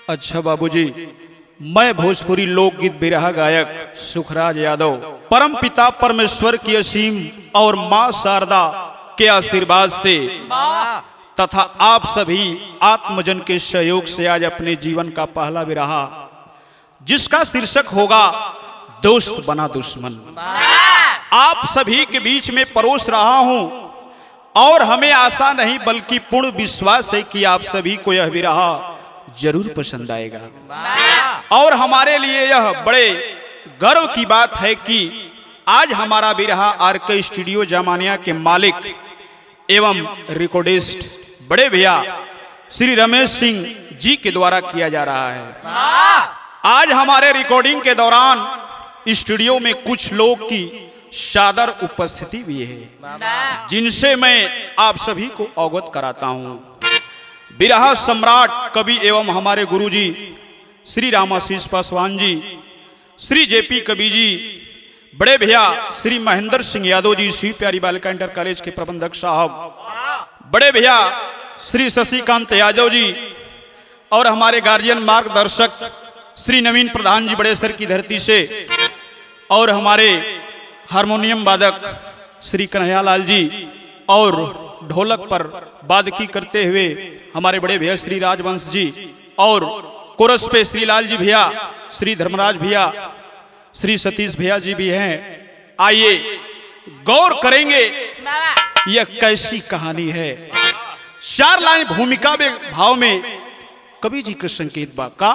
अच्छा बाबूजी, मैं भोजपुरी लोकगीत बिरहा गायक सुखराज यादव परम पिता परमेश्वर की असीम और मां शारदा के आशीर्वाद से तथा आप सभी आत्मजन के सहयोग से आज अपने जीवन का पहला बिरहा जिसका शीर्षक होगा दोस्त बना दुश्मन, आप सभी के बीच में परोस रहा हूं और हमें आशा नहीं बल्कि पूर्ण विश्वास है कि आप सभी को यह बिरहा जरूर पसंद आएगा। और हमारे लिए यह बड़े गर्व की बात है कि आज हमारा बिरहा आरके स्टूडियो जामानिया के मालिक एवं रिकॉर्डिस्ट बड़े भैया श्री रमेश सिंह जी के द्वारा किया जा रहा है। आज हमारे रिकॉर्डिंग के दौरान स्टूडियो में कुछ लोग की सादर उपस्थिति भी है जिनसे मैं आप सभी को अवगत कराता हूं। बिरहा सम्राट कवि एवं हमारे गुरुजी श्री रामाशीष पासवान जी, श्री जेपी कवि जी, बड़े भैया श्री महेंद्र सिंह यादव जी, श्री प्यारी बालिका इंटर कॉलेज के प्रबंधक साहब, बड़े भैया श्री शशिकांत यादव जी और हमारे गार्जियन मार्गदर्शक श्री नवीन प्रधान जी बड़े सर की धरती से, और हमारे हारमोनियम वादक श्री कन्हैयालाल जी और ढोलक पर वादकी करते हुए हमारे बड़े भैया श्री राजवंश जी, और कोरस पे श्री लाल जी भैया, श्री धर्मराज भैया, श्री सतीश भैया जी भी हैं। आइए गौर करेंगे यह कैसी कहानी है। 4 लाइन भूमिका में भाव में कवि जी के संकेत बा का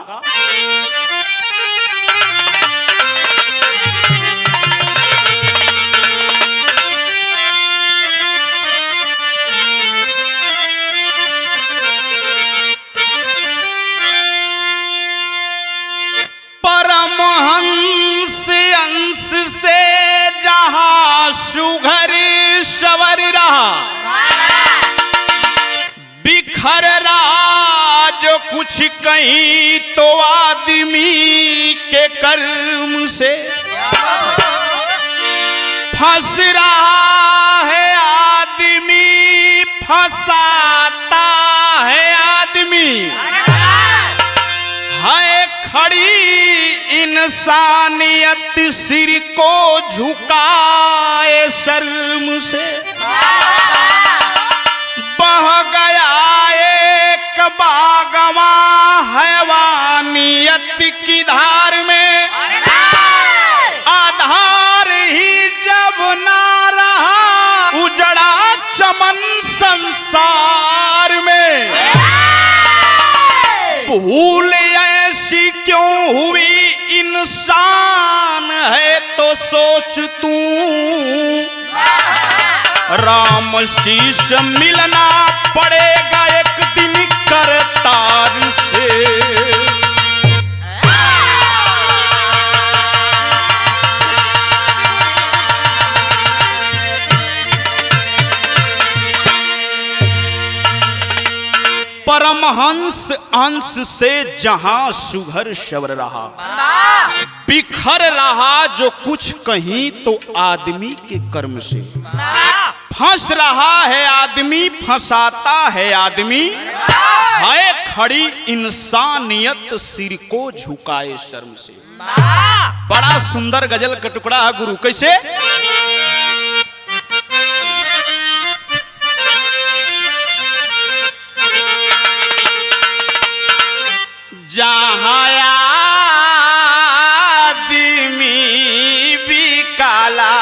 परमहंस अंश से जहां सुघर सवर रहा, बिखर रहा जो कुछ कहीं तो आदमी के कर्म से, फंस रहा है आदमी, फंसाता है आदमी, है खड़ी इंसानियत सिर को झुकाए शर्म से, बह गया एक बागवा हैवानियत की धार में, आधार ही जब ना रहा उजड़ा चमन संसार में, भूल ऐसी क्यों हुई इंसान है तो सोच तू, राम शीश मिलना पड़ेगा एक दिन करतार से। परमहंस अंश से जहां सुघर शवर रहा, बिखर रहा जो कुछ कहीं तो आदमी के कर्म से, फंस रहा है आदमी, फंसाता है आदमी, है खड़ी इंसानियत सिर को झुकाए शर्म से। बड़ा सुंदर गजल का टुकड़ा है गुरु, कैसे? जहां आदमी भी काला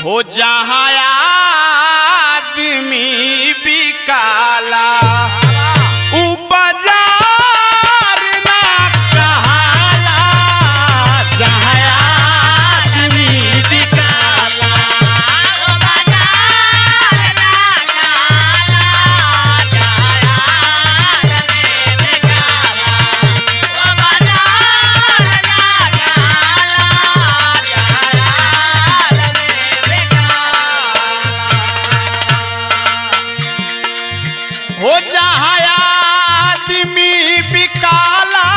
हो, जहां आदमी भी काला, बाजार ना कहाला, जहां आदमी भी काला, हो जहां आदमी बिकाला,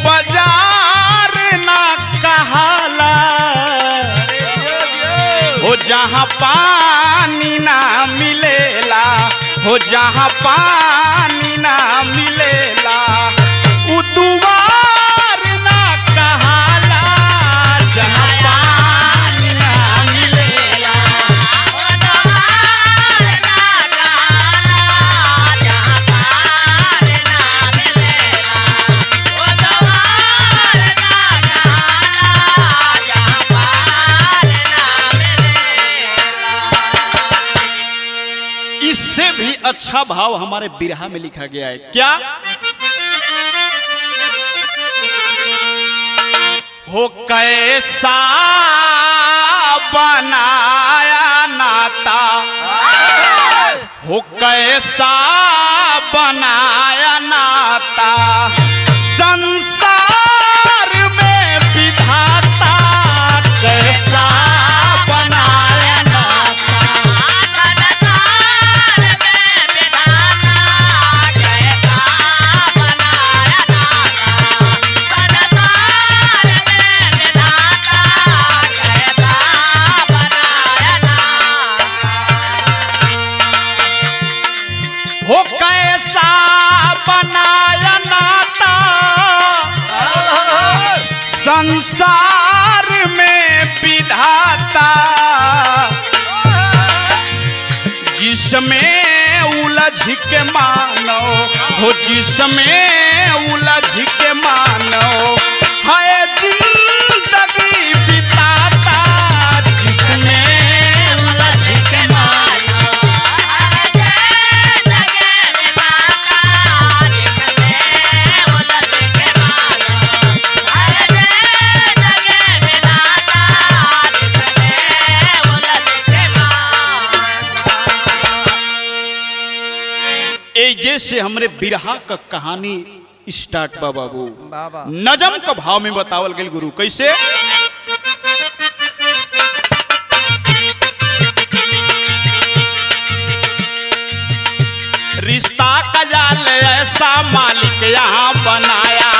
बाजार ना कहाला, हो जहां पानी ना मिलेला, हो जहाँ पानी ना मिलेला उ दुआर ना कहाला, जहाँ पानी ना मिलेला इससे भी अच्छा भाव हमारे बिरहा में लिखा गया है। क्या? हो कैसा बनाया नाता, हो कैसा बनाया नाता संसार में विधाता, कैसा बनाया नाता हो कैसा बनाया नाता संसार में विधाता, जिसमें उलझ के मानो हो, जिसमें उलझ के मानो है जिंदगी बिताता, जिसमें उलझ के मानो जैसे हमरे बिरहा का कहानी स्टार्ट बा बाबू नजम का भाव में बतावल गेल गुरु। कैसे? रिश्ता का जाल ऐसा मालिक यहाँ बनाया,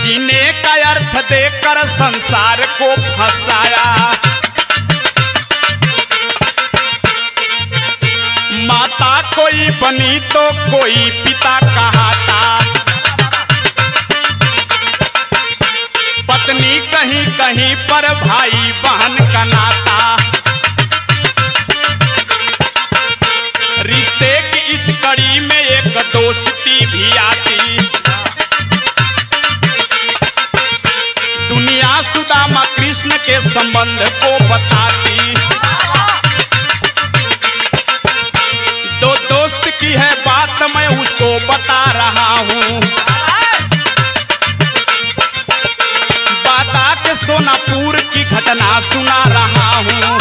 जीने का अर्थ देकर संसार को फंसाया, माता कोई बनी तो कोई पिता कहाता, पत्नी कहीं कहीं पर भाई बहन का नाता, रिश्ते की इस कड़ी में एक दोस्ती भी आती, दुनिया सुदामा कृष्ण के संबंध को बताती, दो दोस्त की है बात मैं उसको बता रहा हूँ, बाता के सोनापुर की घटना सुना रहा हूँ।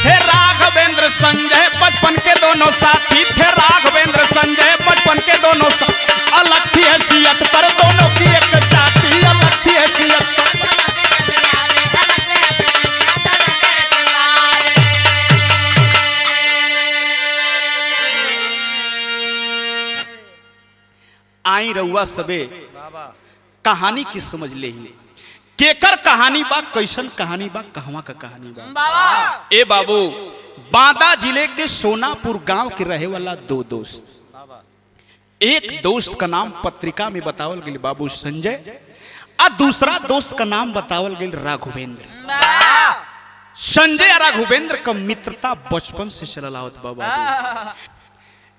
थे राघवेंद्र संजय बचपन के दोनों साथी, थे राघवेंद्र संजय बचपन के दोनों साथी, अलग थी हैसियत पर दोनों की एक जाति, अलग थी हैसियत पर। आई रउआ सबे कहानी की समझ ले ही, केकर कहानी बा, कैसन कहानी बा, कहवा का कहानी बा। ए बाबू, बांदा जिले के सोनापुर गांव के रहे वाला दो दोस्त, एक दोस्त का नाम पत्रिका में बतावल गेल बाबू संजय, और दूसरा दोस्त का नाम बतावल गेल राघवेंद्र। संजय और राघवेंद्र का मित्रता बचपन से चलल आवत बा बाबू।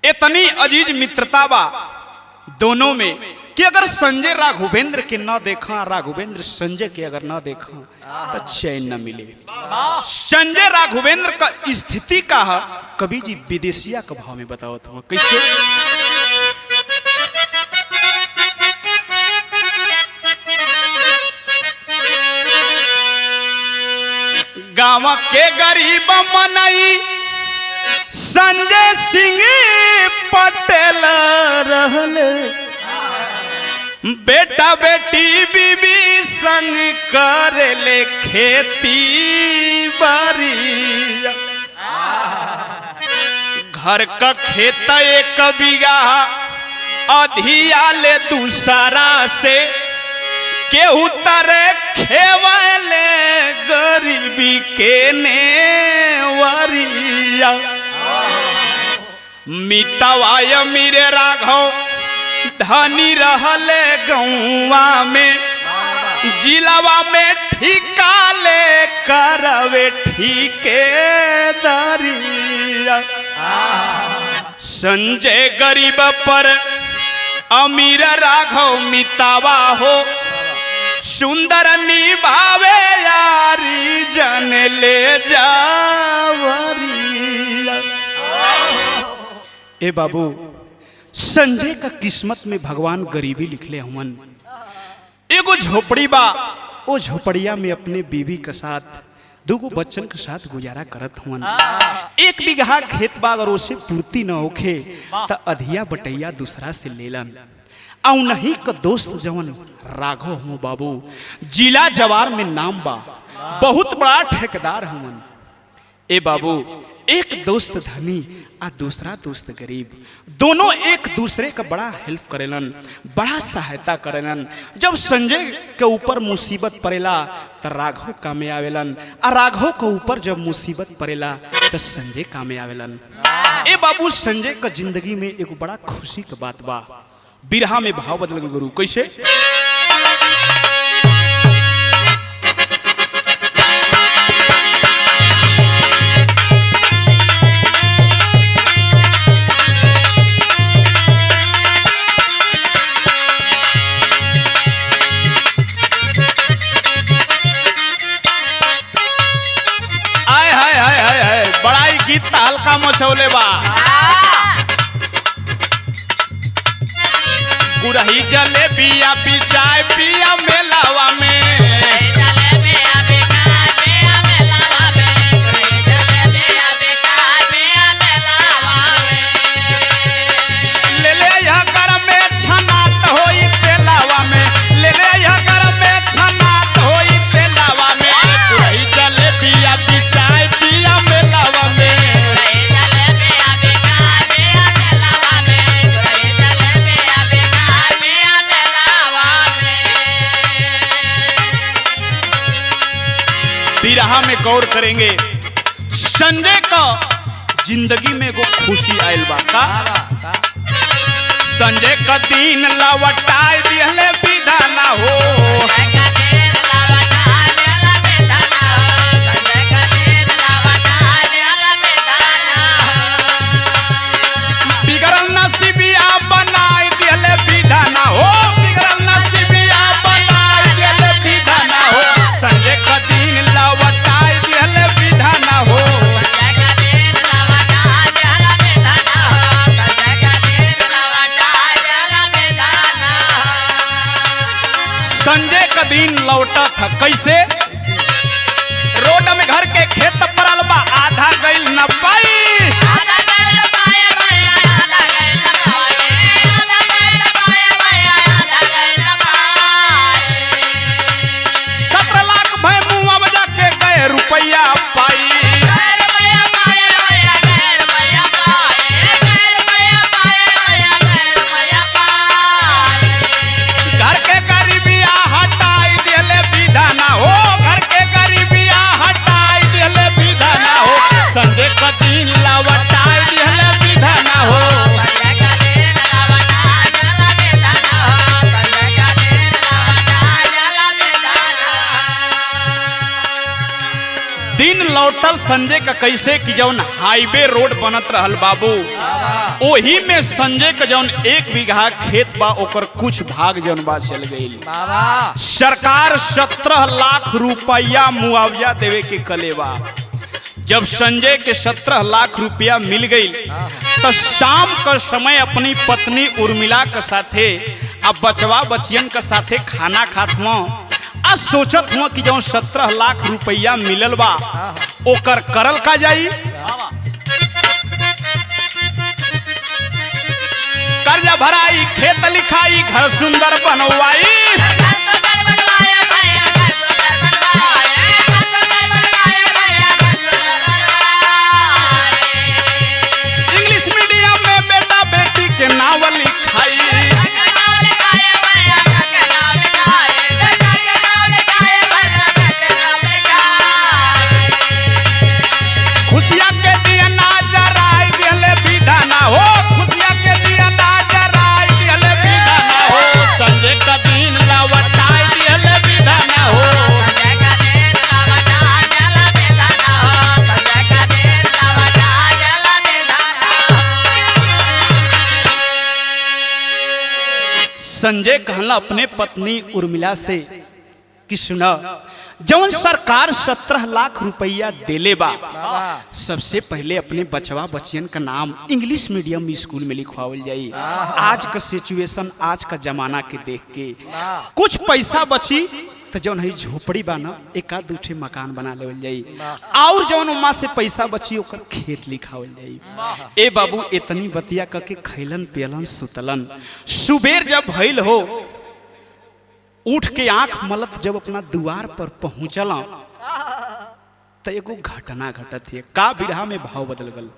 इतनी अजीज मित्रता बा दोनों में कि अगर संजय राघवेंद्र के न देखा, राघवेंद्र संजय के अगर न देखा तो चैन न मिले। संजय राघवेंद्र का स्थिति का कवि जी विदेशिया का भाव में बतावत हुआ। कैसे? गांव के गरीब मनई संजय सिंह पटेल रहले, बेटा बेटी बीबी संग करेले खेती बाड़ी, घर का खेत एक बीघा अधिया ले दूसरा से, केहू तरे खेवले गरीबी के नेवरिया मितवाय मेरे राघव धनी रहले गौवा में जिलावा में ठिका ले करवे ठीके दरिया संजय गरीब पर अमीर राघव मितावा हो सुंदर निभावे यारी जन ले जावरिया। ए बाबू संजय का किस्मत में भगवान गरीबी लिखले हुवन। एगो झोपड़ी बा, ओ झोपड़िया में अपने बीवी के साथ दूगो बच्चन के साथ गुजारा करत हुवन। 1 बीघा खेत बा, अगर उसे पूर्ति न होखे त अधिया बटैया दूसरा से लेलन। औ नहीं का दोस्त जवन राघव हो बाबू जिला जवार में नाम बा, बहुत बड़ा ठेकेदार हुवन। ए बाबू एक दोस्त धनी आ दूसरा दोस्त गरीब, दोनों एक दूसरे का बड़ा हेल्प करेलन, बड़ा सहायता करेलन। जब संजय के ऊपर मुसीबत पड़ेला तो राघव कामे आवेलन, आ राघव के ऊपर जब मुसीबत पड़ेला तो संजय कामे आवेलन। ए बाबू संजय का जिंदगी में एक बड़ा खुशी का बात बा। बिरहा में भाव बदल गल गुरु कैसे? गीत हल्का मचौले बा। गुरही जलेबिया पिचाए पिया मेलावा में ले ले यह कर में छनात होई तेलावा में, ले ले यह कर में छनात होई तेलावा में। गुरही जलेबिया पिचाए पिया मेलावा में बिरहा में गौर करेंगे। संजय का जिंदगी में को खुशी आयल बा का? संजय का दिन लवटाए दिहले विधाना हो, बिगड़ल नसीबिया बनाए दिहले विधाना हो, बिगड़ल नसीबिया बनाए दिहले विधाना हो। संजय का दिन लवटाए दिहले विधाना हो, संजय का दिन लौटा था कैसे? रोड में घर के खेत पड़ल बा, आधा गइल न पाई, 17 लाख भय मुआ बजा के गए रुपया पाई। घर के गरीबिया हटाई दिले विधाना हो, घर के गरीबिया हटाई दिले विधाना हो। संजय का दिन लवटाई दिले विधाना हो, दिन लौटल संजय का कैसे कि जौन हाईवे रोड बनत रहल बाबू, ओही में संजय का जौन 1 बीघा खेत बा ओकर कुछ भाग जौन बा चल गई। सरकार 17 लाख रुपया मुआवजा देवे के कलेवा। जब संजय के 17 लाख रुपया मिल गई तो शाम का समय अपनी पत्नी उर्मिला के साथे अब बचवा बचियन के साथे खाना खात हुआ। आज सोचत हुआ कि जौन 17 लाख रुपया मिलल बा ओकर करल का जाई। कर्जा भराई, खेत लिखाई, घर सुंदर बनवाई, इंग्लिश मीडियम में बेटा बेटी के नाम लिखाई, संजय कहला अपने पत्नी उर्मिला से कि सुना, जौन सरकार 17 लाख रुपया देले बा, सबसे पहले अपने बचवा बचियन का नाम इंग्लिश मीडियम स्कूल में लिखवावल जाई। आज का सिचुएशन, आज का जमाना के देख के कुछ पैसा बची तो जौन है झोपड़ी बा ना, एक आध दूठे मकान बना लेवल जाई, और जौन उमा से पैसा बची ओकर खेत लिखावल जाई। ए बाबू इतनी बतिया करके खैलन पियलन सुतलन। सुबेर जब भइल हो, उठ के आंख मलत जब अपना द्वार पर पहुंचला तो एगो घटना घटत है। का बिरहा में भाव बदल गल।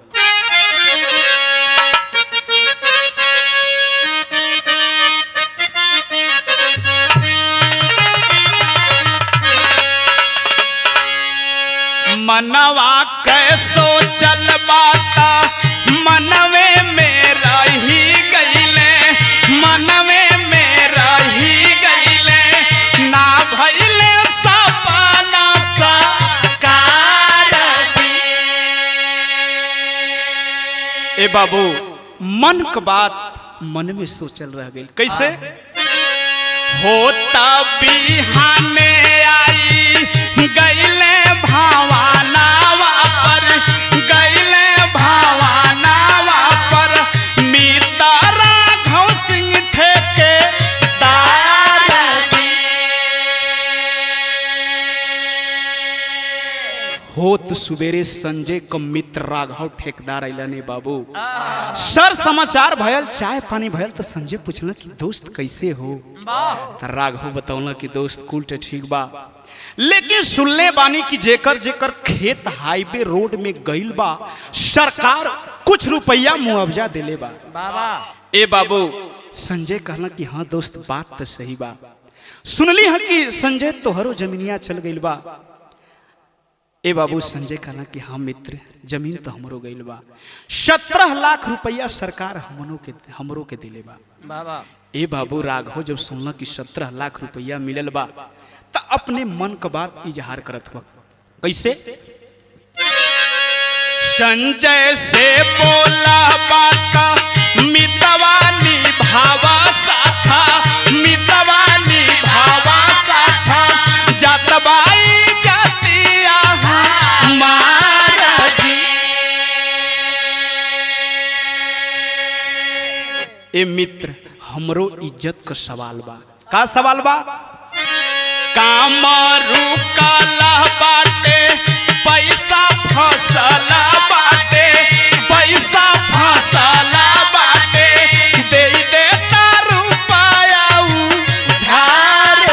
मनवा कैसो चल बाता मनवे में रही गईले, मनवे में रही गईले, ना भइले सपना साकार। ए बाबू मन का बात मन में सोचल रह गई। कैसे होता बिहाने आई गईले भावानावा पर, गईले भावानावा पर, मितारा घौ सिंह ठेके दार। होत सुबेरे संजय का मित्र राघव ठेकेदार अइलने बाबू। सर समाचार भयल, चाय पानी भयल तो संजय पूछला कि दोस्त कैसे हो। राघव बतौला कि दोस्त कुल तो ठीक बा, लेकिन सुनले बानी कि जेकर जेकर खेत हाईवे रोड में गइल बा, सरकार कुछ रुपया मुआवजा देले बा। ए बाबू संजय कहला कि हाँ दोस्त बात तो सही बा। सुनली है कि संजय तोहरो जमीनिया चल गइल बा। ए बाबू संजय कहला कि हाँ मित्र, जमीन तो हमरो गइल बा। 17 लाख रुपया सरकार हमरो के दिले बा। ए बाबू राघव जब सुनला कि 17 लाख रुपया मिलल बा तो अपने मन का बात इजहार करत हुआ। कैसे संजय से बोला बाता मितवा निभावा साथा, मितवा निभावा साथा, जातबाई जातिया महाराज। ए मित्र हमरो इज्जत का सवाल बा। का सवाल बा? काम रुकला बाटे, पैसा फसला बाटे, पैसा फसला बाटे, दे देता रुपया उधार।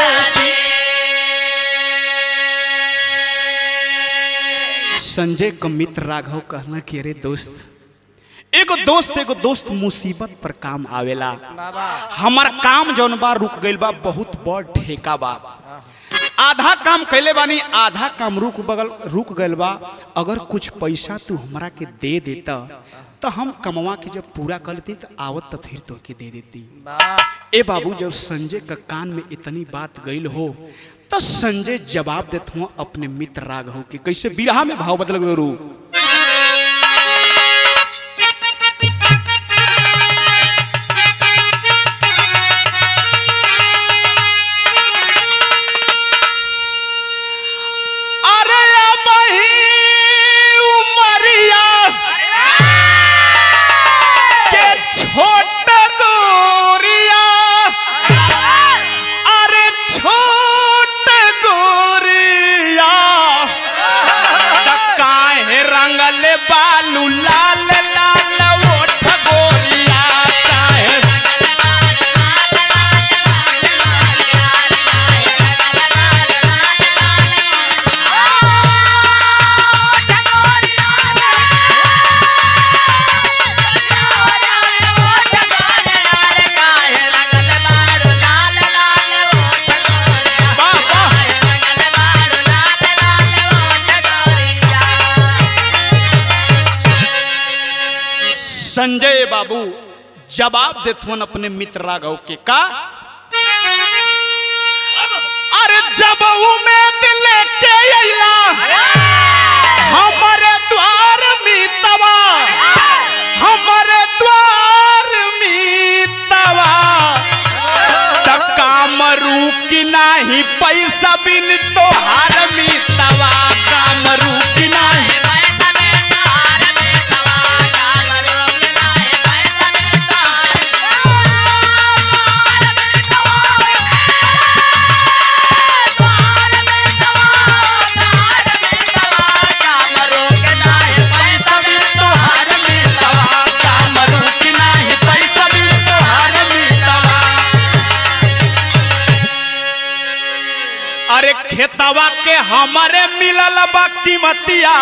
संजय का मित्र राघव कहना कि अरे दोस्त, एगो दोस्त मुसीबत पर काम आवेला। हमार काम जौन बा रुक गइल बा, बहुत बड़ ठेका बा। आधा काम कैले बानी, आधा काम रुक गइल बा। अगर कुछ पैसा तू हमरा के दे देता तो हम कमवा के जब पूरा कर लेती तो आवत तो फिर तो के दे देती। ए बाबू जब संजय का कान में इतनी बात गइल हो तो संजय जवाब देते हुआ अपने मित्र राघव के। कैसे बिरहा में भाव बदल गए रू। बालू लाल लाल ओठ गोरिया काहे। संजय बाबू जवाब देथुन अपने मित्र राघव के। का अरे जब उम्मीद लेके अइला हमारे द्वार मितवा, हमारे द्वार मितवा, नाही पैसा बिन तोहार मितवा काम रुकी नाही। अरे खेतवा के हमारे मिलल बा कीमतिया,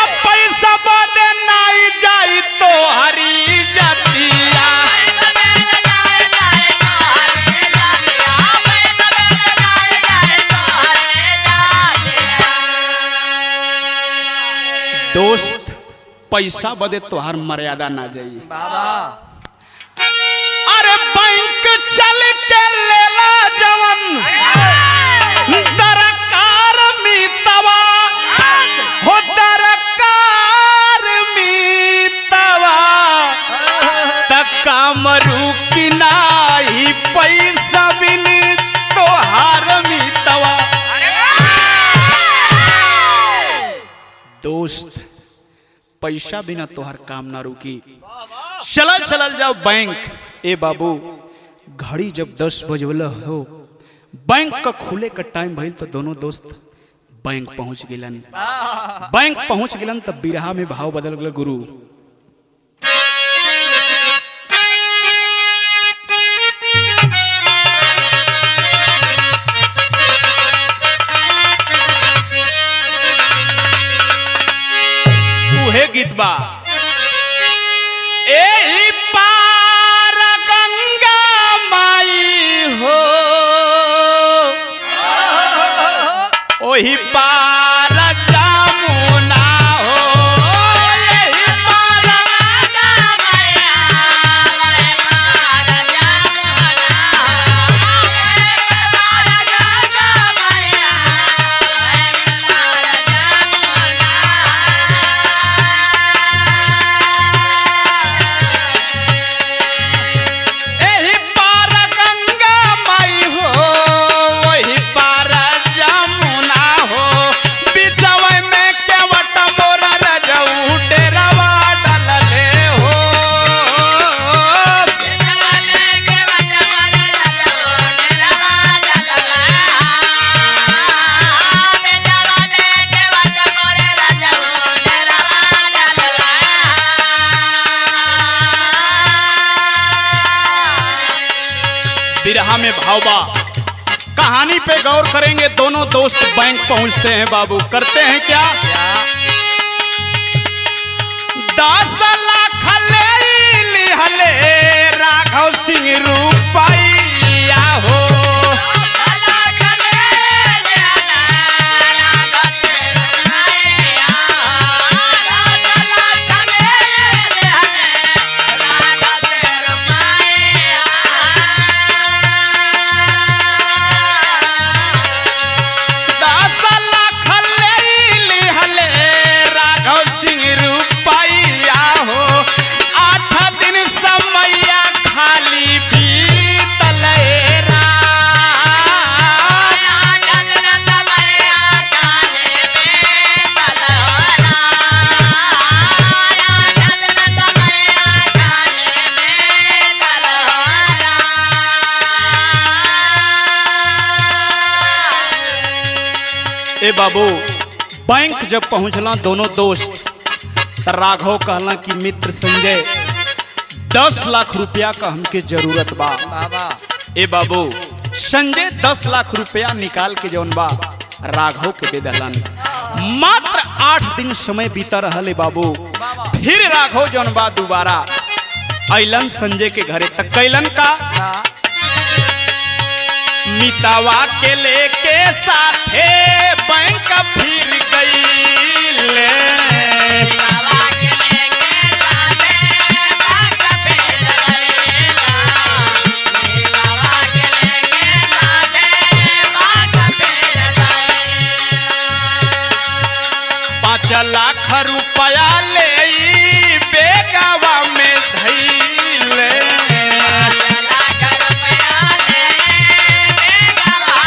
अब पैसा बदे नाई जाई तो हरी जतिया। दोस्त पैसा बदे तोहार मर्यादा ना जाई। अरे बैंक चल के लेला जवन दरकार मितवा हो, दरकार मितवा तक काम रुकी नाही पैसा बिन तोहार मितवा। दोस्त पैसा बिना तोहार काम ना रुकी। चलल चलल जाओ बैंक। ए बाबू घड़ी जब 10 बजवल हो, बैंक का खुले का टाइम भइल तो दोनों दोस्त बैंक पहुंच गिलन। बैंक पहुंच गिलन तब बिरहा में भाव बदल गल गुरु। उहे गीत बा एही पार गंगा माई हो, ओही पार जमुना हो। एही पार गंगा मैया, ओही पार जमुना हो। एही पार गंगा मैया, ओही पार जमुना। एही पार गंगा माई हो, ओही पार जमुना हो। बिचवै में केवट मोर रजऊ डेरावा डलले हो। बिचवै में केवट मोर रजऊ डेरावा डलले हो। बिचवै में केवट मोर रजऊ डेरावा डलले हो। बिरहा में भावबा कहानी पे गौर करेंगे। दोनों दोस्त बैंक पहुंचते हैं बाबू। करते हैं क्या? 10 लाख ले लिहले राघव सिंह रुपैया हो। 10 लाख ले लिहले राघव सिंह रुपैया हो। 10 लाख ले लिहले राघव सिंह रुपैया। 10 लाख ले लिहले राघव सिंह रुपैया हो। 8 दिन समैया खाली बीतल रा। 8 दिन समैया खाली बीतल रा। 8 दिन समैया खाली बीतल रा। ए बाबू बैंक जब पहुंचला दोनों दोस्त त राघव कहला कि मित्र संजय 10 लाख रुपया का हमके जरूरत बा। ए बाबू संजय 10 लाख रुपया निकाल के जौन बा राघव के दे दलन। मात्र 8 दिन समय बीता रहले बाबू। फिर राघव जौन बा दोबारा अइलन संजय के घरे। तक कैलन का मितावा के लेके साथे बैंक फिर गईले। मितावा के लेके साथे बैंक फिर गईले। मितावा के लेके साथे बैंक फिर गईले। 5 लाख रुपया ले बेगावा में धइले। 5 लाख रुपया ले बेगावा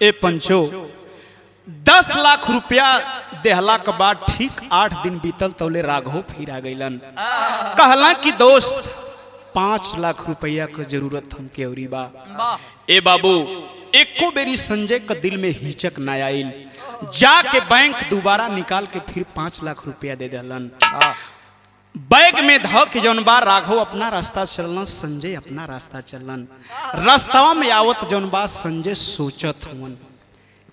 ए पंचो 10 लाख रुपया देहला के बाद ठीक 8 दिन बीतल तौले राघव फिर आ गईलन। कहला कि दोस्त 5 लाख रुपया के जरूरत हमके औरी बा। ए बाबू एको बेरी संजय के दिल में हिचक ना आइल, जाके बैंक दोबारा निकाल के फिर 5 लाख रुपया दे दहलन। बैग में ध के जौन बा राघव अपना रास्ता चललन, संजय अपना रास्ता चललन। रास्ता में आवत जौन बा संजय सोचत हवन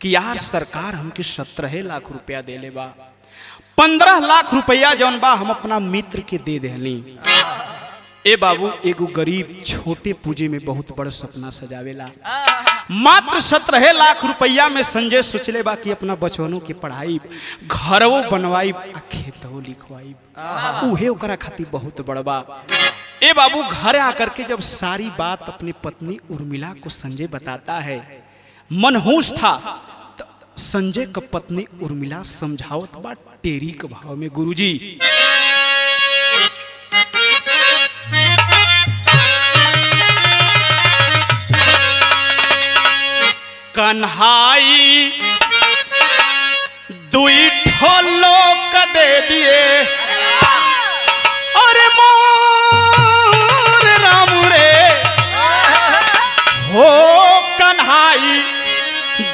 कि यार सरकार हमके 17 लाख रुपया देले बा, 15 लाख रुपया जौन बा हम अपना मित्र के दे देहली। ए बाबू एगो गरीब छोटे पूजे में बहुत बड़ा सपना सजावेला। मात्र 17 लाख रुपया में संजय सोचले बा कि अपना बचवनों के पढ़ाई, घरवो बनवाई, खेतों लिखवाई, उहे ओकरा खातिर बहुत बड़बा। ए बाबू घर आकर के जब सारी बात अपनी पत्नी उर्मिला को संजय बताता है, मनहूस था। संजय का पत्नी उर्मिला समझावत बा टेरी के भाव में, गुरुजी कन्हाई दुई ठोलो का दे दिए, अरे मोर राम रे हो कन्हाई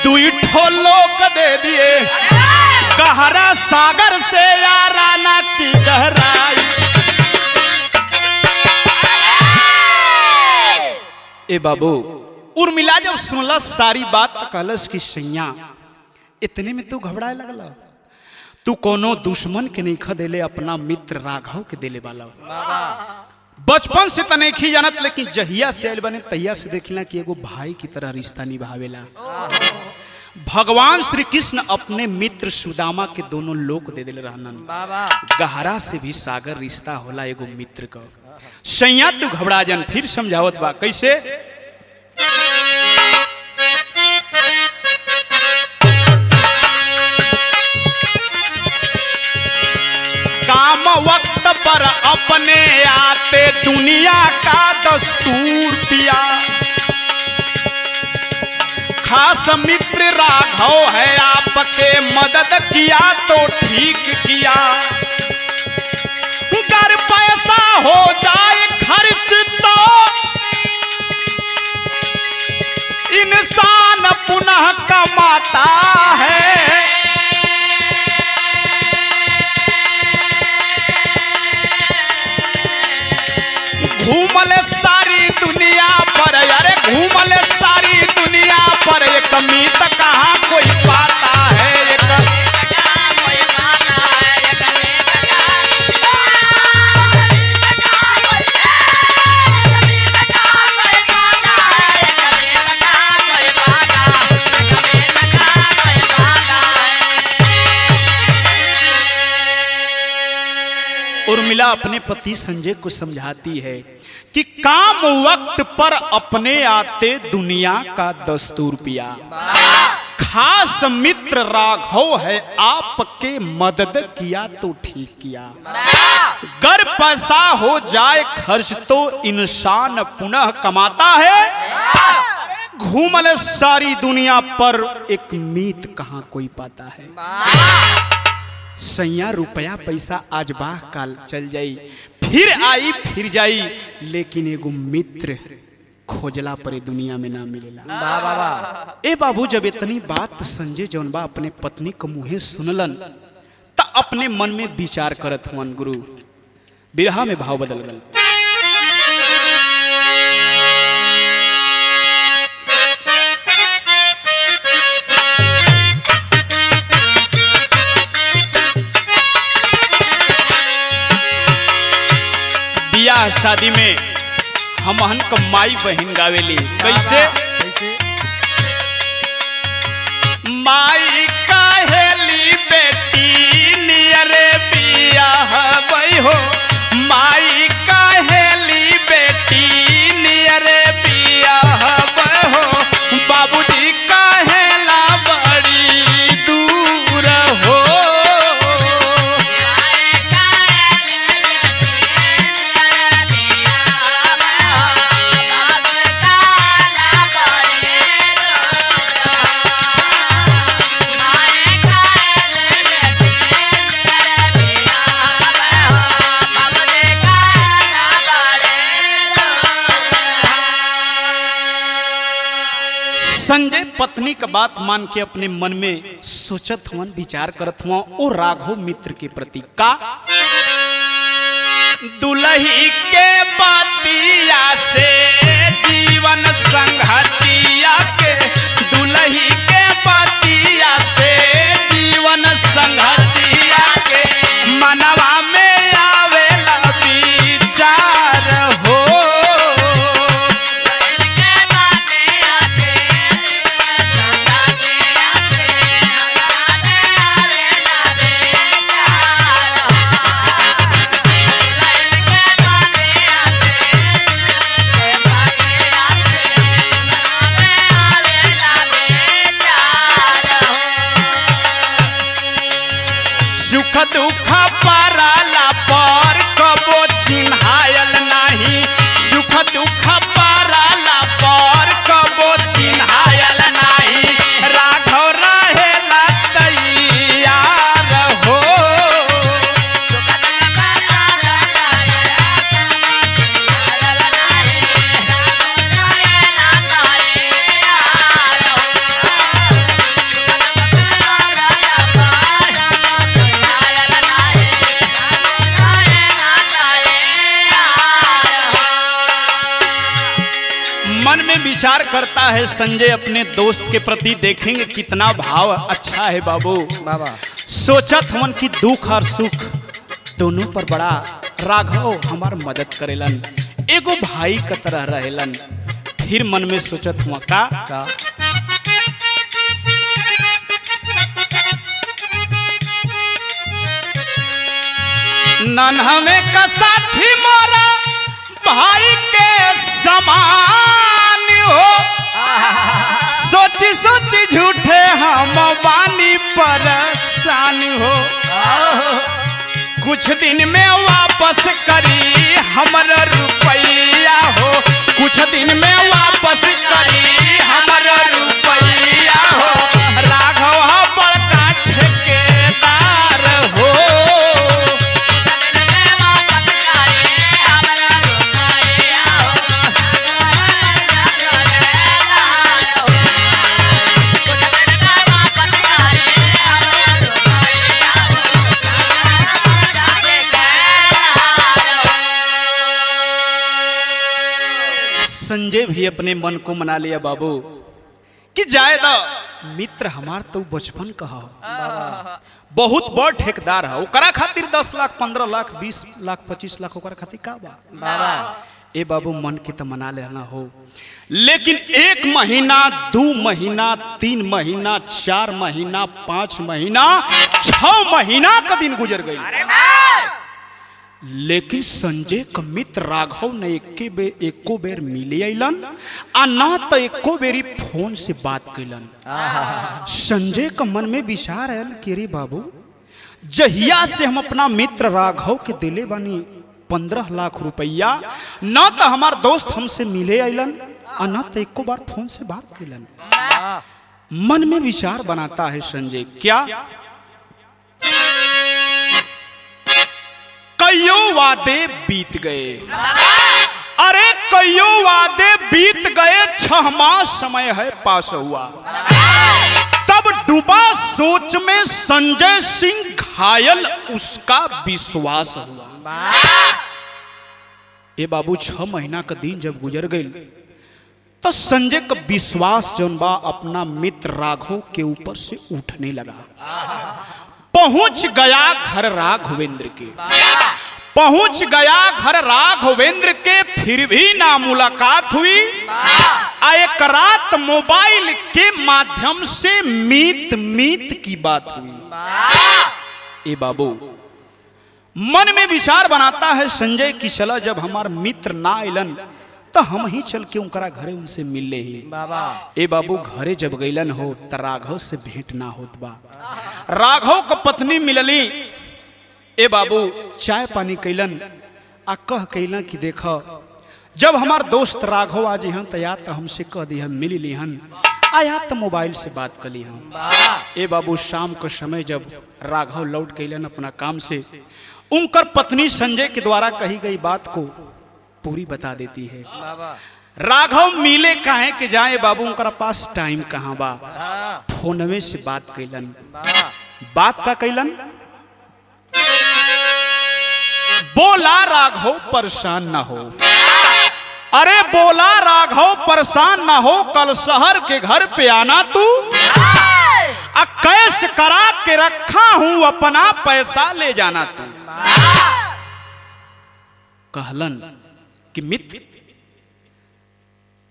दुई ठोलो का दे दिए, गहरा सागर से याराना की गहराई। ए बाबू उर्मिला जब सुनला सारी बात कहलस कि सैया इतने में तू घबराए लगला, तू कोनो दुश्मन के नहीं खदेले, अपना मित्र राघव के देले वाला। बचपन से त नहीं जानत, लेकिन जहिया से आइल बने तहिया से देखला कि एगो भाई की तरह रिश्ता निभावेला। भगवान श्री कृष्ण अपने मित्र सुदामा के दोनों लोक दे दिले रहनन। गहरा से भी सागर रिश्ता होला एगो मित्र का। सैया तू घबरा जन, फिर समझावत बा कैसे। काम वक्त पर अपने आते दुनिया का दस्तूर पिया, खास मित्र राघव है आपके मदद किया तो ठीक किया, अगर पैसा हो जाए खर्च तो इंसान पुनः कमाता है, घूमल सारी दुनिया पर, अरे घूमल सारी दुनिया पर, एक मीत कहाँ कोई पाता है, उर्मिला अपने पति संजय को समझाती है कि काम वक्त पर अपने आते दुनिया का दस्तूर पिया, खास मित्र राघव है आपके मदद किया तो ठीक किया, गर पैसा हो जाए खर्च तो इंसान पुनः कमाता है, घूमल सारी दुनिया पर एक मीत कहाँ कोई पाता है। सैया रुपया पैसा आज बाह काल चल जाई, फिर आई फिर जाई, लेकिन एगो मित्र खोजला पर दुनिया में ना मिलेला। ए बाबू जब इतनी बात संजय जौन बा अपने पत्नी के मुँहे सुनलन त अपने मन में विचार करत हुन। गुरु बिरहा में भाव बदल गल। बियाह शादी में हमहन क माई बहन गावेली कैसे, माई कहेली बेटी नियरे बियाह बई हो, माई कहेली बेटी नियरे बियाह बई हो, बाबूजी कहेला बड़ी दूर हो, पत्नी का बात मान के अपने मन में सोचत हुआ, विचार करत हुआ ओ राघव मित्र के प्रति का दुलही के बातिया से जीवन संघतिया के, दुलही के बातिया से जीवन संघतिया के मनवा में आवेला विचार हो। सुख दुख पाराला पर कबो चिन्हायल नाही, सुख दुख पाराला पर कबो चिन्हायल नाही, राघव रहेला तैयार हो। मन में विचार करता है संजय अपने दोस्त के प्रति, देखेंगे कितना भाव अच्छा है बाबू। सोचत मन की दुख और सुख दोनों पर बड़ा राघव हमार मदद करेलन, एगो भाई का तरह रहेलन। फिर मन में सोचत हुआ का नन्हवे का साथी मोरा भाई के समान हो, सोची सोची झूठे हम बानी परेशान हो। कुछ दिन में वापस करी हमर रुपैया हो, कुछ दिन में वापस करी हमर रुपैया हो, राघव बड़का ठेकेदार हो। संजय भी अपने मन को मना लिया बाबू कि जायदा मित्र हमार तो बचपन का हो, बहुत बड़ ठेकेदार है, ओकरा खातिर 10 लाख 15 लाख 20 लाख 25 लाख ओकरा खातिर का बा। ए बाबू मन की तो मना लेना हो, लेकिन 1 महीना 2 महीना 3 महीना 4 महीना 5 महीना 6 महीना का दिन गुजर गई, लेकिन संजय का मित्र राघव ने एको बेर मिले अलन आ ना तो एको बेरी फोन से बात कैलन। संजय का मन में विचार आयल कि रे बाबू, जहिया से हम अपना मित्र राघव के दिले बानी 15 लाख रुपया, ना तो हमार दोस्त हमसे मिले अलन आ ना तो एको बार फोन से बात कैलन। मन में विचार बनाता है संजय, क्या कईयों वादे बीत गए, अरे कईयों वादे बीत गए, 6 माह समय है पास हुआ, तब डूबा सोच में संजय सिंह घायल उसका विश्वास हुआ। ए बाबू 6 महीना का दिन जब गुजर गई तो संजय का विश्वास जौन बा अपना मित्र राघव के ऊपर से उठने लगा। पहुंच गया घर राघवेंद्र के, पहुंच गया घर राघवेंद्र के, फिर भी ना मुलाकात हुई। एक रात मोबाइल के माध्यम से मीत की बात हुई। ए बाबू, मन में विचार बनाता है संजय की चला जब हमार मित्र ना आइलन तो हम ही चल के उनकरा घरे उनसे मिल ले ही। ए बाबू, घरे जब गईलन हो तो राघव से भेंट ना होत बा। राघव का पत्नी मिलली। ए बाबू, चाय पानी कैलन आ कह कैलन कि देख जब हमार दोस्त राघव आज यहाँ तो या तो हमसे कह दी हम मिली लीहन, आया तो मोबाइल से बात कर ली हम। ए बाबू, शाम के समय जब राघव लौट कैलन अपना काम से, उनकर पत्नी संजय के द्वारा कही गई बात को पूरी बता देती है। राघव मिले काहे के जाए बाबू, उनका पास टाइम कहाँ बा। फोनवे से बात कैलन। बात का कैलन, बोला राघव परेशान ना हो। अरे बोला राघव परेशान ना हो, कल शहर के घर पे आना तू, कैश करा के रखा हूं, अपना पैसा ले जाना तू। कहलन कि मित्र,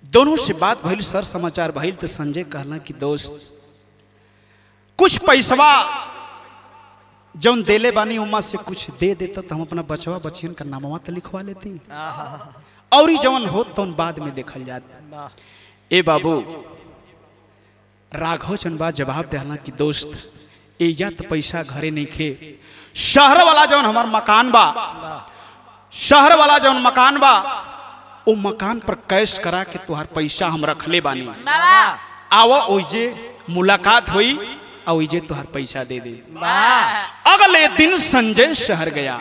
दोनों से बात भइल, सर समाचार भइल, तो संजय कहलन कि दोस्त, कुछ पैसवा जौन देले बानी उमा से कुछ दे देता तो हम अपना बचवा बचियन का नामवा तो लिखवा लेती, और जौन हो तो बाद में देखल जाता। ए बाबू, राघव चंबा जवाब देहला कि दोस्त, एजा तो पैसा घरे नहीं खे, शहर वाला जौन हमार मकान बा, शहर वाला जौन मकान बा, वो मकान पर कैश करा के तुहार पैसा हम रखले बानी, आवो ओइजे मुलाकात हुई और ओइजे तुहार पैसा दे दे। अगले दिन संजय शहर गया।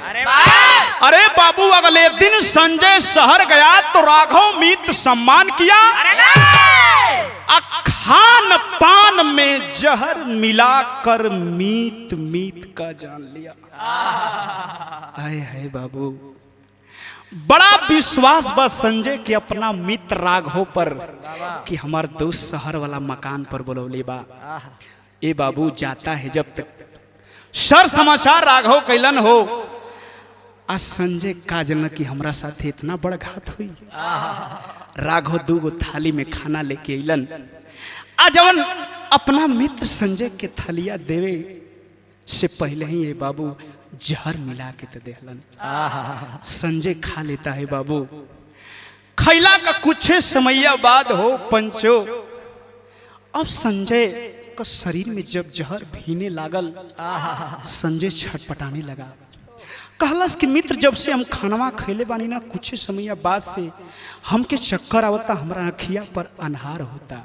अरे बाबू, अगले दिन संजय शहर गया तो राघव मीत सम्मान किया, खान पान में जहर मिलाकर मीत मीत का जान लिया। आए है बाबू, बड़ा विश्वास बस संजय के अपना मित्र राघव पर कि हमार दोस्त शहर वाला मकान पर बोलौले बा। ए बाबू, जाता है जब तक सर समाचार राघव कैलन हो, आज संजय का जनल कि हमरा साथ इतना बड़ घात हुई। राघव दूगो थाली में खाना लेके अलन, आ जवन अपना मित्र संजय के थलिया देवे से पहले ही ये बाबू जहर मिला के तो देहलन। संजय खा लेता है बाबू। खैला का कुछ समय बाद हो पंचो, अब संजय का शरीर में जब जहर भीने लागल, संजय छटपटाने लगा। कहलस कि मित्र, जब से हम खानवा खैले बानी ना, कुछ समय बाद से हमके चक्कर आवता, हमरा अखिया पर अनहार होता।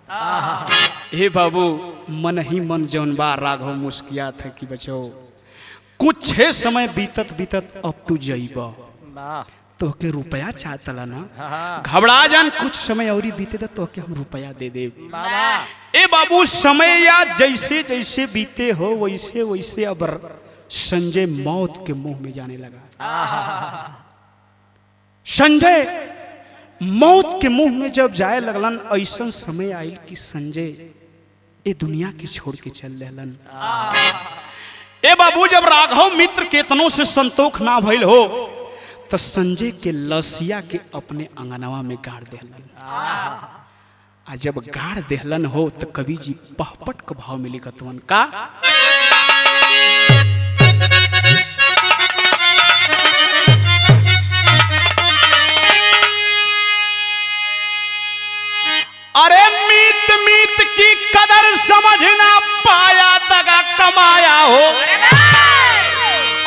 हे बाबू, मन ही मन जौन बा राघव मुस्किया था कि बचो, कुछ समय बीतत बीतत अब तू जइबा, तो के रुपया चाहतला ना, घबरा जान, कुछ समय और बीते तो के हम रुपया दे दे। ए बाबू, समय या जैसे जैसे बीते हो वैसे वैसे अब संजय मौत के मुंह में जाने लगा। संजय मौत के मुंह में जब जाए लगलन, ऐसा समय आयल कि संजय ए दुनिया के छोड़ के चल रहलन। ए बाबू, जब राघव मित्र केतनों से संतोष ना भइल हो तो संजय के लसिया के अपने अंगनवा में गाड़ देहलन। आ जब गाड़ देहलन हो तो कवि जी पहपट का भाव मिली कतवन का, अरे मीत मीत की कदर समझ ना पाया, दगा कमाया हो।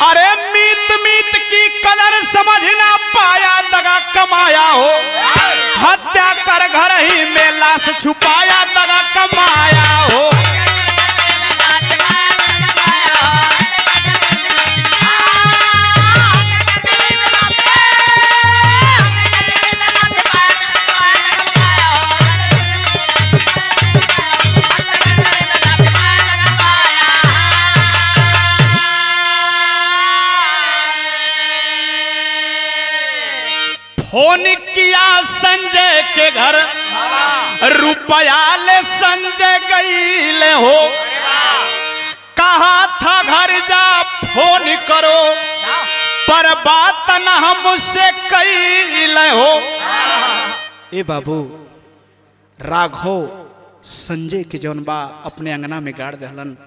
अरे मीत मीत की कदर समझ ना पाया, दगा कमाया हो। हत्या कर घर ही में लाश छुपाया, दगा कमाया हो। फोन किया संजय के घर, रुपया ले संजय गईले हो। कहा था घर जा फोन करो, पर बात न हमसे कईले हो। ए बाबू, राघव संजय के जौन बा अपने अंगना में गाड़ दहलन।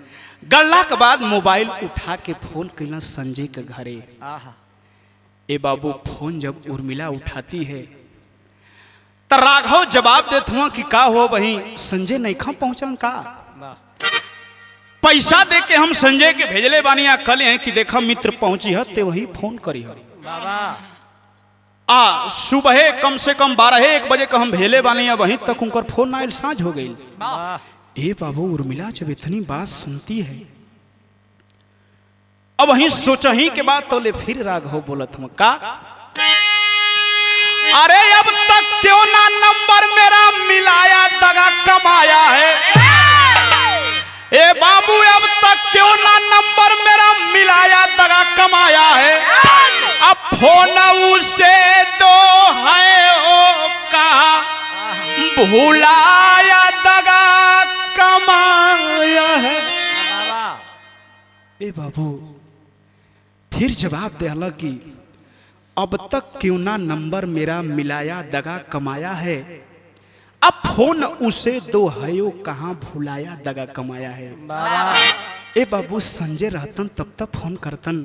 गल्ला के बाद मोबाइल उठा के फोन कैलन संजय के घरे। ए बाबू, फोन जब उर्मिला उठाती है तो राघव जवाब देते हुआ कि का हो वही संजय नहीं खा पहुंचन का, पैसा दे के हम संजय के भेजले बानी, कल हैं कि देखा मित्र पहुंची है ते वही फोन करी है। सुबह कम से कम 12-1 बजे का हम भेजले बानी, वहीं तक उनकर फोन आयल, साँझ हो गई। ए बाबू, उर्मिला जब इतनी बात सुनती है, अब वहीं सोचही के बाद तो ले फिर राघव बोलत हम का, अरे अब तक क्यों ना नंबर मेरा मिलाया दगा कमाया है। ए बाबू अब तक क्यों ना नंबर मेरा मिलाया दगा कमाया है। अब फोन उसे दो है ओ कहा भुलाया दगा कमाया है। ए बाबू फिर जवाब दिया कि अब तक क्यों ना नंबर मेरा मिलाया दगा कमाया है। अब फोन उसे दो हयो कहां भुलाया दगा कमाया है। ए बाबू संजय रहतन तब तक फोन करतन।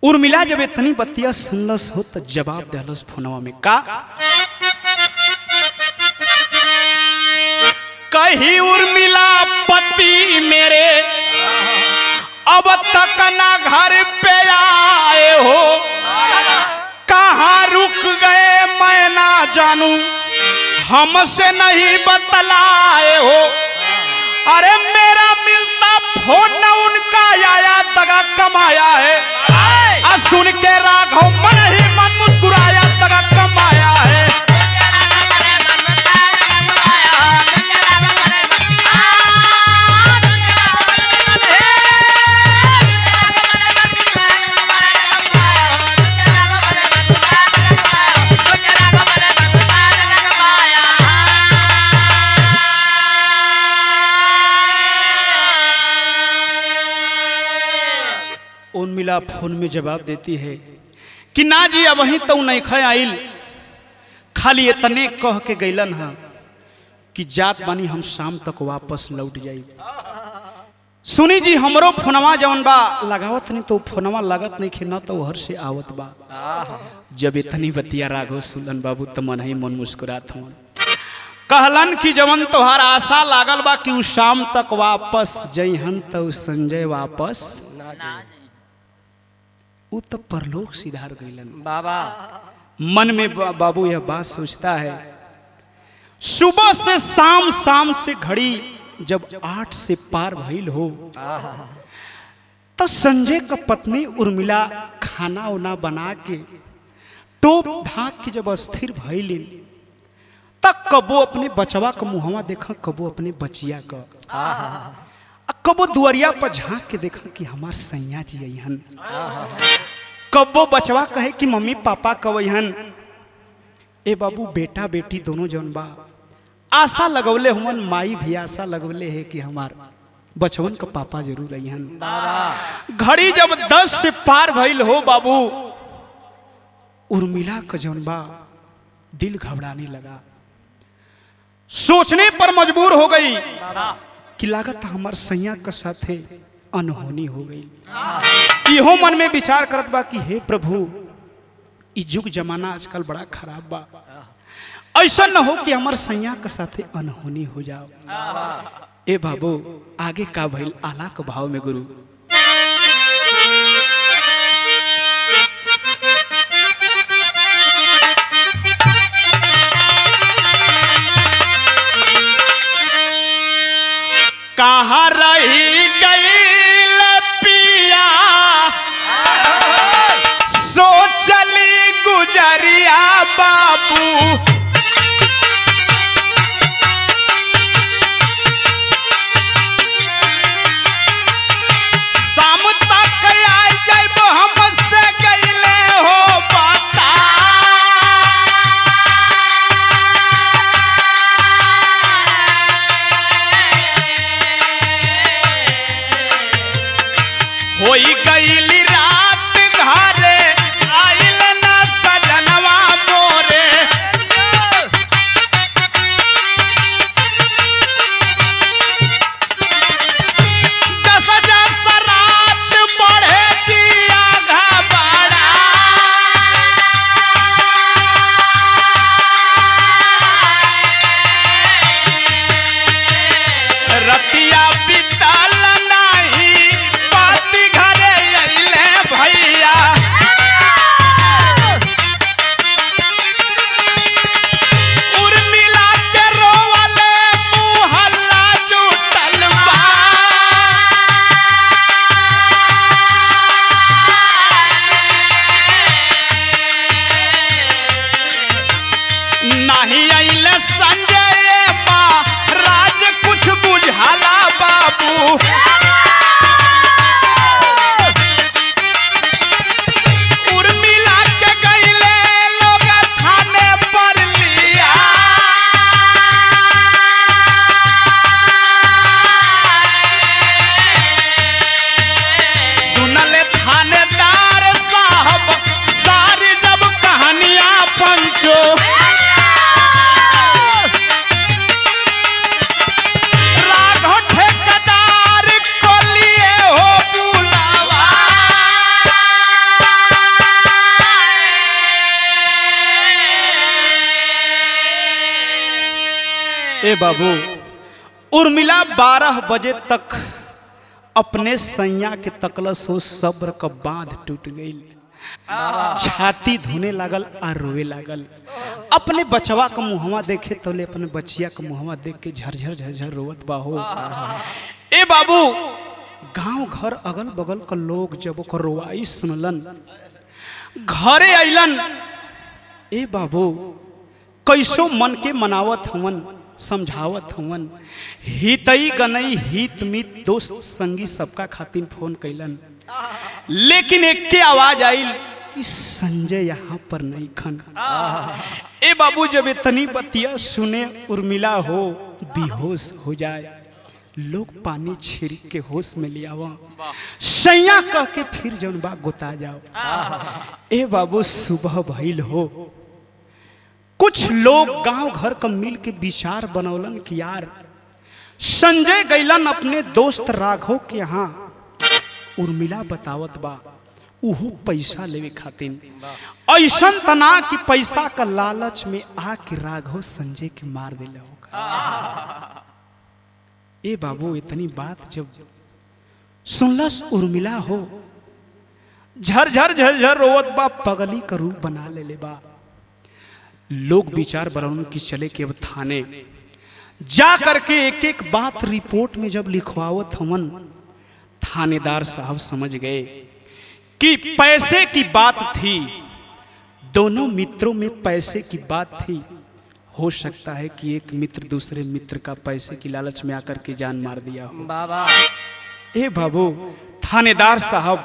उर्मिला जब इतनी बतिया सुनलस हो तो जवाब दिलस फोनवा में का कही उर्मिला पति मेरे अब तक ना घर पे आए हो। कहाँ रुक गए मैं ना जानू हमसे नहीं बतलाए हो। अरे मेरा मिलता फोन न उनका आया दगा कमाया है। आ सुन के राघव मन ही मन मुस्कुराया दगा कमाया है। उर्मिला फोन में जवाब देती है कि ना जी अब वहीं तो नहीं खे आइल, खाली इतने कह के गैलन हा कि जात बानी हम शाम तक वापस लौट जाई। सुनी जी हमरो फोनवा जवन बा लगावत नहीं तो फोनवा लागत नहीं खे ना तो हर से आवत बा। जब इतनी बतिया राघव सुलन बाबू तो मन ही मन मुस्कुरात हूँ। कहलन कि जवन तोहार आशा लागल बा कि उ शाम तक वापस जइहन तो संजय वापस उ तो परलोक सिधार गइलन। बाबा मन में बाबू यह बात सोचता है। सुबह से शाम, शाम से घड़ी जब 8 से पार भइल हो तो संजय का पत्नी उर्मिला खाना उना बना के टोप ढाक के जब अस्थिर भइल तब कबो अपने बचवा का मुहवा देखा, कबो अपने बचिया का, कबो दुआरिया पर झांक के देखा कि हमार सैया जी अहन। कबो बचवा कहे कि मम्मी पापा कब अहन। ए बाबू बेटा बेटी दोनों जौन बा आशा लगवले हुमन, माई भी आशा लगवले है कि हमार बचवन का पापा जरूर अहन। घड़ी जब 10 से पार भइल हो बाबू उर्मिला का जौन बा दिल घबराने लगा। सोचने पर मजबूर हो गई कि लागत हमार सैया के साथे अनहोनी हो गई। इहो मन में विचार करत बा कि हे प्रभु ई युग जमाना आजकल बड़ा खराब बा, ऐसा न हो कि हमार सैया के साथे अनहोनी हो जाओ। ए बाबू आगे का भइल आला के भाव में गुरु कहाँ रही गई पिया सोचली गुजरिया बाबू। शाम तक आ जाइब हमसे गईले हो बता। होई गईली रात घरे आइल ना सजनवा मोरे। ए बाबू, उर्मिला 12 बजे तक अपने सैया के तकलस हो, सब्र का बांध टूट गई। छाती धोने लागल आ रोवे लागल। अपने बचवा का मुहवा देखे तो ले अपने बचिया का मुहवा देख के झरझर झरझर रोवत बाहो। ए बाबू, गांव घर अगल बगल का लोग जब ओकर रोवाई सुनलन, घरे अइलन। ए बाबू, कैसो मन के मनावत हवन, समझावत हवन। हितई गनई हित मित दोस्त संगी सबका खातिर फोन कैलन, लेकिन एक के आवाज आई कि संजय यहाँ पर नहीं खन। ए बाबू, जब इतनी बतिया सुने उर्मिला हो बेहोश हो जाए। लोग पानी छिड़क के होश में ले आवा, सैया कह के फिर जौन बा गोता जाओ। ए बाबू, सुबह भइल हो। कुछ लोग गांव घर का मिल के विचार बनौलन कि यार संजय गैलन अपने दोस्त राघव के यहाँ। उर्मिला बतावत बा उहू पैसा लेवे खातिर। ऐसन तना कि पैसा का लालच में आके राघव संजय के मार दिले होगा। ए बाबू, इतनी बात जब सुनलस उर्मिला हो, झरझर झरझर रोवत बा, पगली का रूप बना ले बा। लोग विचार बनौन कि चले के अब थाने जा करके एक एक बात रिपोर्ट में जब लिखवावत हमन, थानेदार साहब समझ गए कि पैसे की बात थी। दोनों मित्रों में पैसे की बात थी। हो सकता है कि एक मित्र दूसरे मित्र का पैसे की लालच में आकर के जान मार दिया हो। बाबा, ए बाबू, थानेदार साहब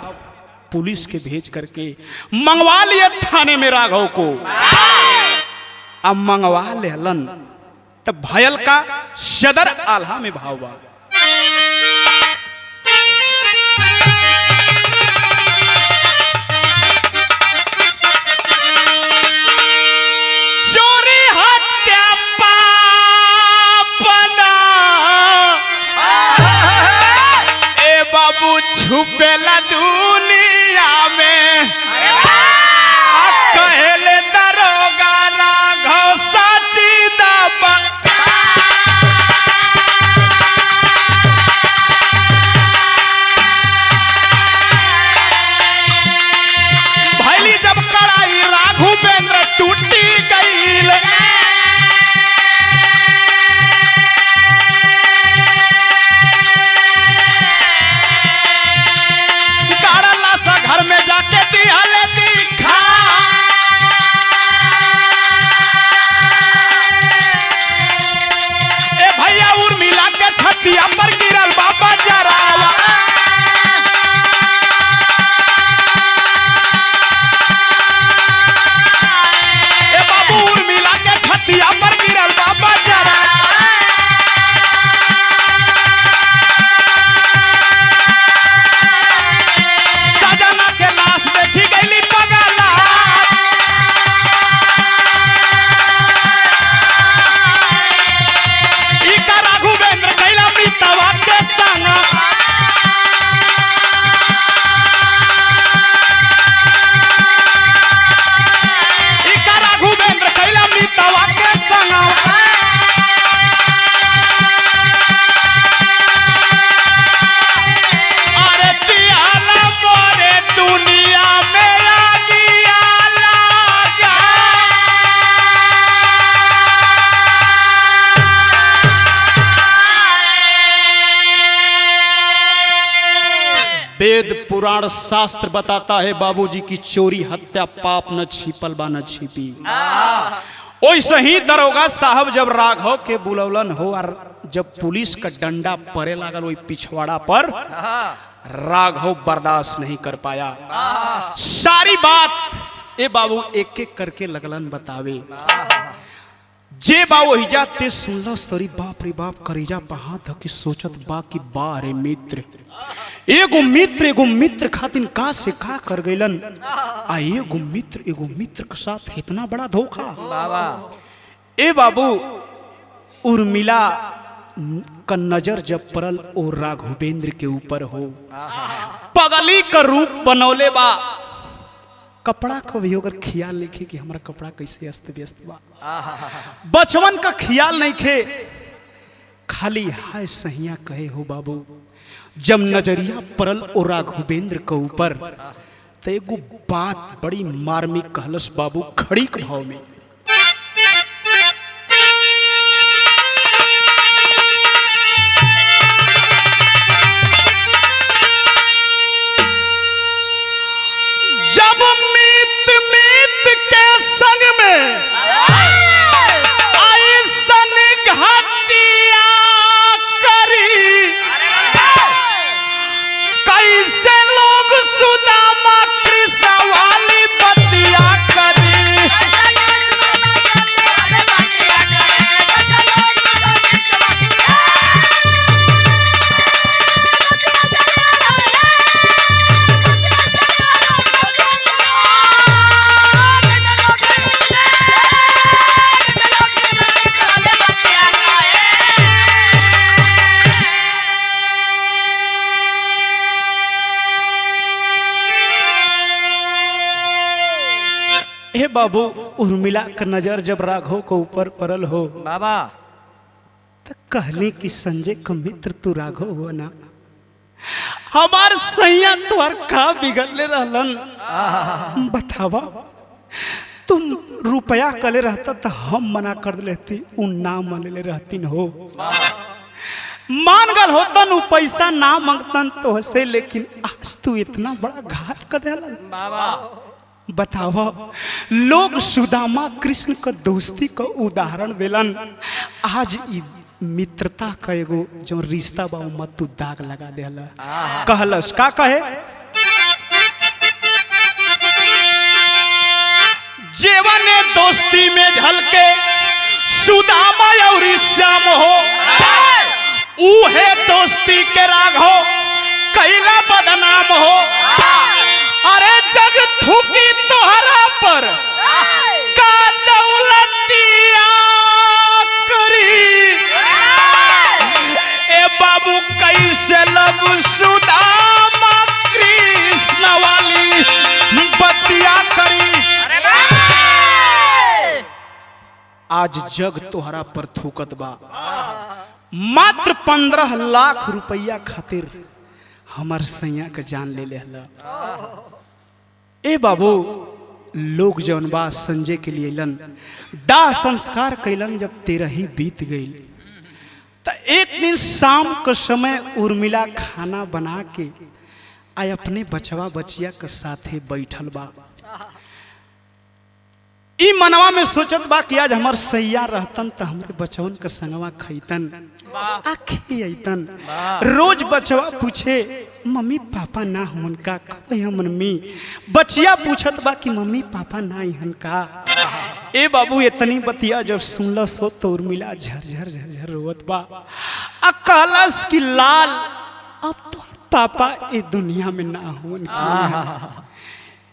पुलिस के भेज करके मंगवा लिए थाने में राघव को। अब मंगवा लेलन तब भयल का सदर आल्हा में भाव बा। चोरी हत्या पापना, ए बाबू छुपेला दुनिया में। कहले दरोगा राघव साची दबा, भैली जब कड़ाई राघवेंद्र टूटी गई। गाड़ला सा घर में जाके दिहले दिखा। ए भैया, उर्मिला के छतिया पर गिरल बाबा जरावा। ए बाबू, उर्मिला के छतिया पर गिरल बाबा जरावा। सजना के लाश देखी गईली पगला। इका राघवेंद्र कैला मितवा के संगा। इका राघवेंद्र कैला मितवा के संगा। अरे पियाला मोरे दुनिया में आगिया लगा। वेद पुराण शास्त्र बताता है बाबूजी की चोरी हत्या पाप न छिपल बा न छिपी। वैसे ही दरोगा साहब जब राघव के बुलौलन हो और जब पुलिस का डंडा पड़े लागल वही पिछवाड़ा पर, राघव बर्दाश्त नहीं कर पाया। सारी बात ए बाबू एक एक करके लगलन बतावे। जे बा वही जाते सुनल तोरी बाप रे बाप करेजा पहा धके सोचत बा कि बा रे मित्र, एगो मित्र खातिर का से का कर गइलन। आ एगो मित्र के साथ इतना बड़ा धोखा। ए बाबू, उर्मिला का नजर जब पड़ल ओ राघवेंद्र के ऊपर हो, पगली का रूप बनौले बा। कपड़ा का भी अगर ख्याल नहीं खे कि हमारा कपड़ा कैसे अस्त व्यस्त बा, बचवन का ख्याल नहीं खे खाली हाय सहिया कहे हो बाबू। जब नजरिया परल ओ राघवेंद्र के ऊपर तो एगो बात बड़ी मार्मिक कहलस बाबू खड़ी के भाव में। जब मीत मीत के संग में ऐसन घटिया करी, कैसे लोग सुदामा कृष्ण वाली बतिया करी। हे बाबू उर्मिला का नजर जब राघव को ऊपर पड़ल हो बाबा तो कहले कि संजय का मित्र तू राघव हो ना, हमार सैया तुअर का बिगड़ले रहलन बतावा। तुम रुपया कले रहता तो हम मना कर लेती, उ ना मनले रहतीन हो। मान गल होतन उ पैसा ना मांगतन तो से, लेकिन आज तू इतना बड़ा घात कर देलन बाबा। बतावा। लोग सुदामा कृष्ण का दोस्ती का उदाहरण देलन, आज ई मित्रता का एगो जो रिश्ता बा मत तू दाग लगा देला। कहलस का कहे, जीवन दोस्ती में झलके सुदामा और श्याम हो, उहे दोस्ती के राघव कैला बदनाम हो। अरे जग थूकी तोहरा पर का दौलतिया करी, ए बाबू कैसे लोग सुदामा कृष्ण वाली बतिया करी। आज जग तोहरा पर थूकत बा, मात्र 15 लाख रुपया खातिर हमार सैया के जान ले लेला। ए बाबू लोग जौन बा संजय के लिए लन दाह संस्कार कैलन, जब 13 ही बीत गई तो एक दिन शाम के समय उर्मिला खाना बना के आय अपने बचवा बचिया के साथे बैठल बा। ई मनवा में सोचत बा कि आज हमार सैया रहतन तो हमरे बचवन के संगवा खैतन आखी अतन। रोज बचवा पूछे मम्मी पापा ना हमन का, कहे हमन मी बचिया पूछत बा कि मम्मी पापा ना हन का। ए बाबू इतनी बतिया जब सुनलस हो तो उर्मिला झरझर झरझर रोवत बा। आ कहलस कि लाल अब तो पापा ए दुनिया में ना होन।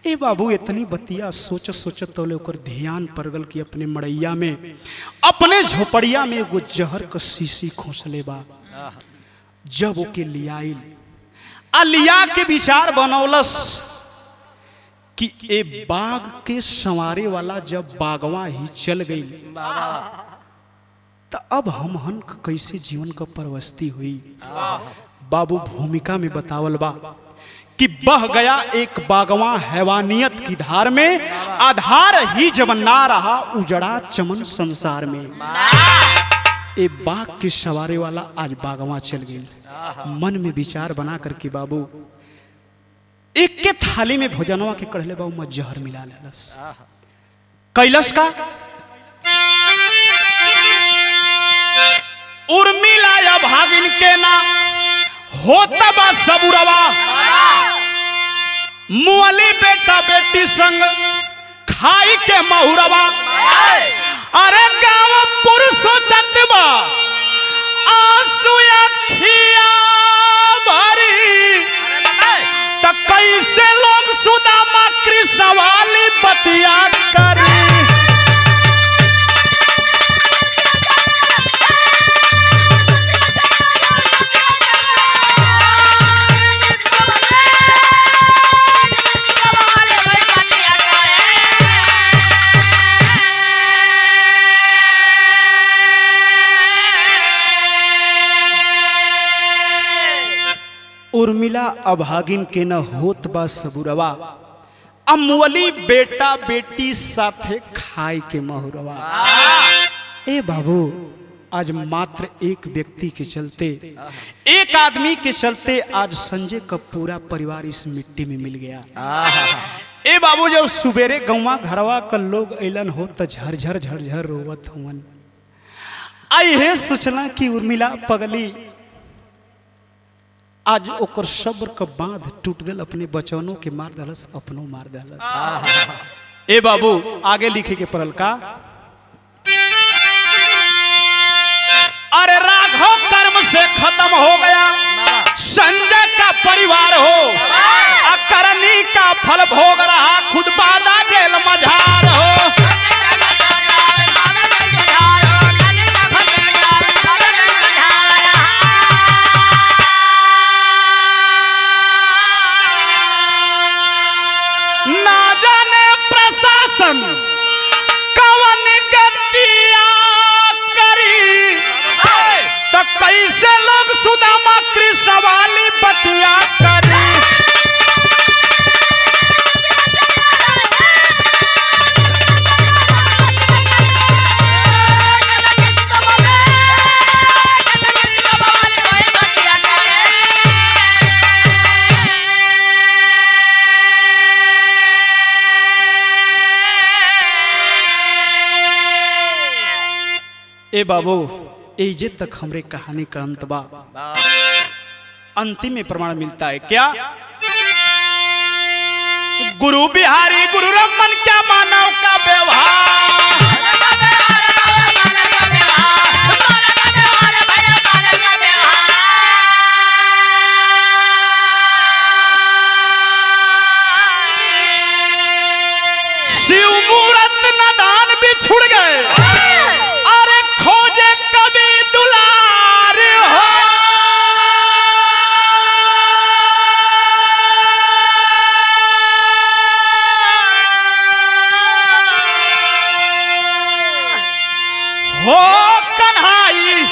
ए बाबू इतनी बतिया सोच सोचत तो ओकर ध्यान पड़ गल कि अपने मड़ैया में अपने झोपड़िया में एगो जहर का शीशी खोसले बा। जब ओके लियाइल आ लिया के विचार बनौलस कि ए बाग के संवारे वाला जब बागवा ही चल गई तो अब हम कैसे जीवन का परवस्ती हुई। बाबू भूमिका में बतावल बा कि बह गया एक बागवा हैवानियत की धार में, आधार ही जब ना रहा उजड़ा चमन संसार में। ए बाग के सवारे वाला आज बागवा चल गई। मन में विचार बना करके बाबू एक के थाली में भोजनवा के कढ़ले बाबू में जहर मिला लेलस। कैलस का उर्मिला या भागिन के ना होता बा सबुरवा, मुअली बेटा बेटी संग खाई के महुरवा। अरे गाँव पुरुषो चतबा आंसू अखिया भरी, तो कैसे लोग सुदामा कृष्ण वाली बतिया करी। उर्मिला अभागिन के न होत बा सबुरवा, अमवली बेटा बेटी साथे खाए के महुरवा। ए बाबू, आज मात्र एक व्यक्ति के चलते, एक आदमी के चलते आज संजय का पूरा परिवार इस मिट्टी में मिल गया। ए बाबू, जब सुबेरे गौवा घरवा का लोग ऐलन हो तो झरझर झरझर रोवत हुवन। आई है सोचना कि उर्मिला पगली आज ओकर सब्र का बांध टूट गल, अपने बचनों के मार दलस, अपनों मार दलस। ए बाबू, आगे लिखे के पड़ल का, अरे राघव कर्म से खत्म हो गया संजय का परिवार हो, अकरनी का फल भोग रहा खुद बादा जेल मझार हो। ना जाने प्रशासन कवन गतिया करी, तो कैसे लोग सुदामा कृष्ण वाली बतिया करी। ए बाबू, एजे तक हमरे कहानी का अंत बा। अंतिम में प्रमाण मिलता है क्या, गुरु बिहारी गुरु रमन क्या मानव का व्यवहार। शिव मूरत नदान भी छुड़ गए, अरे खोजे कभी दुलार हो। हो कन्हाई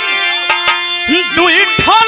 दुई ठो